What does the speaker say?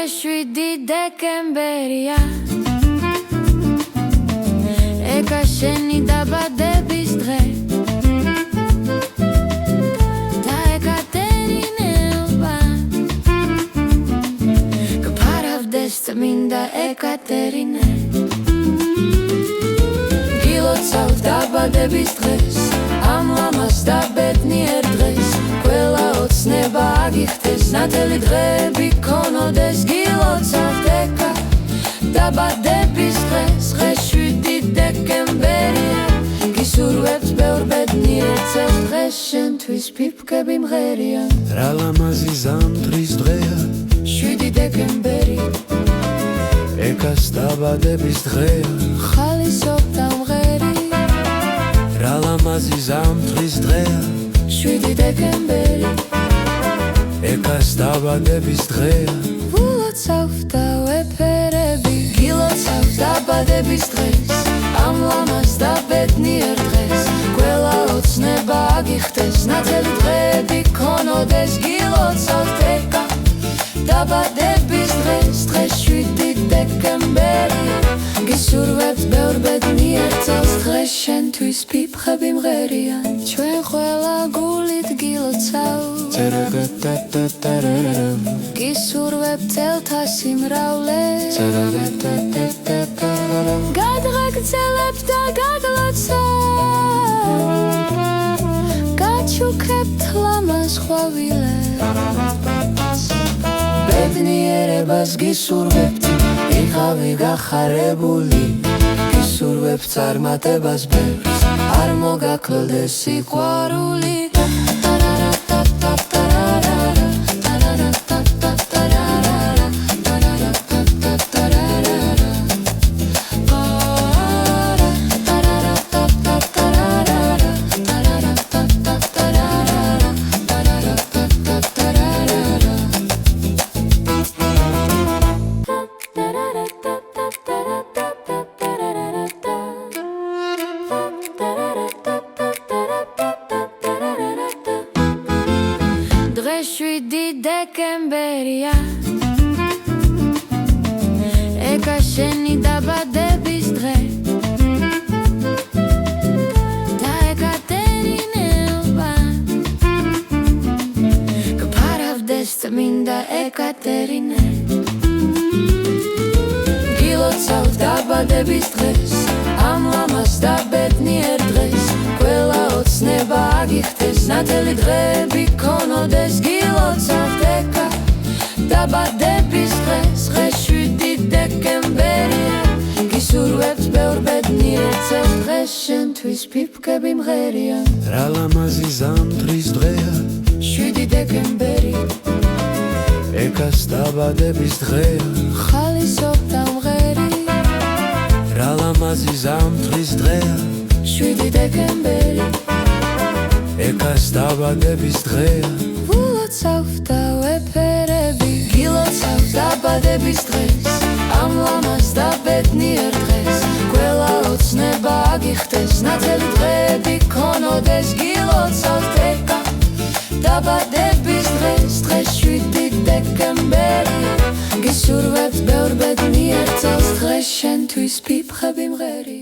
დღეს 7 დეკემბერია ეკა შენი დაბადების დღე და ეკატერინეობა გფარავდეს წმინდა ეკატერინე გილოცავ დაბადების დღეს ამ ლამას და ბედნიერ დღეს ყველა ოცნება აგიხდეს ნათელი დღეები ქონოდეს გილოცავ ეკა დაბადების დღეს 7 დეკემბერია გისურვებთ ბევრ ბედნიერ წელს დღეს შენთვის ფიფკები მღერია რა ლამაზი ზამთრის დღეა 7 დეკემბერი ეკას დაბადების დღეა ხალისობ დამღერი რა ლამაზი ზამთრის დღეა 7 დეკემბერი ეკას დაბადების დღეა ულოცავ და ვეფერები გილოცავ დაბადების დღეს ამ ლამას და ბედნიერ დღეს ყველა ოცნება აგიხდეს ნათელი დღეები ქონოდეს გილოცავ ეკა დაბადების დღეს 7 დეკემბერია გისურვებთ ბევრ ბედნიერ წელს დღეს შენთვის ფიფხები მღერიან ჩვენ ყველა გულით გილოცავ გისურვებთ წელთა სიმრავლეს გადღაგრძელებთ და გაგლოცავ გაჩუქებთ ლამას ყვავილებს ბედნიერებას გისურვებთ იყავი გახარებული გისურვებთ წარმატებას ბევრს არ მოგაკლდეს სიყვარული დღეს 7 დეკემბერია ეკა შენი დაბადების დღე და ეკატერინეობა გფარავდეს წმინდა ეკატერინე გილოცავ დაბადების დღეს ამ ლამას და ბედნიერ დღეს ყველა ოცნება აგიხდეს ნათელი დღეები ქონოდეს გილოცავ ეკა დაბადების დღეს 7 დეკემბერია გისურვებთ ბევრ ბედნიერ წელს დღეს შენთვის ფიფკები მღერიან რა ლამაზი ზამთრის დღეა 7 დეკემბერი ეკას დაბადების დღეა ხალისობ დამღერი რა ლამაზი ზამთრის დღეა 7 დეკემბერი ეკას დაბადების დღეა ულოცავ და ვეფერები გილოცავ დაბადების დღეს ამ ლამას და ბედნიერ დღეს ყველა ოცნება აგიხდეს ნათელი დღეები ქონოდეს გილოცავ ეკა დაბადების დღეს 7 დეკემბერია გისურვებთ ბევრ ბედნიერ წელს დღეს შენთვის ფიფხები მღერია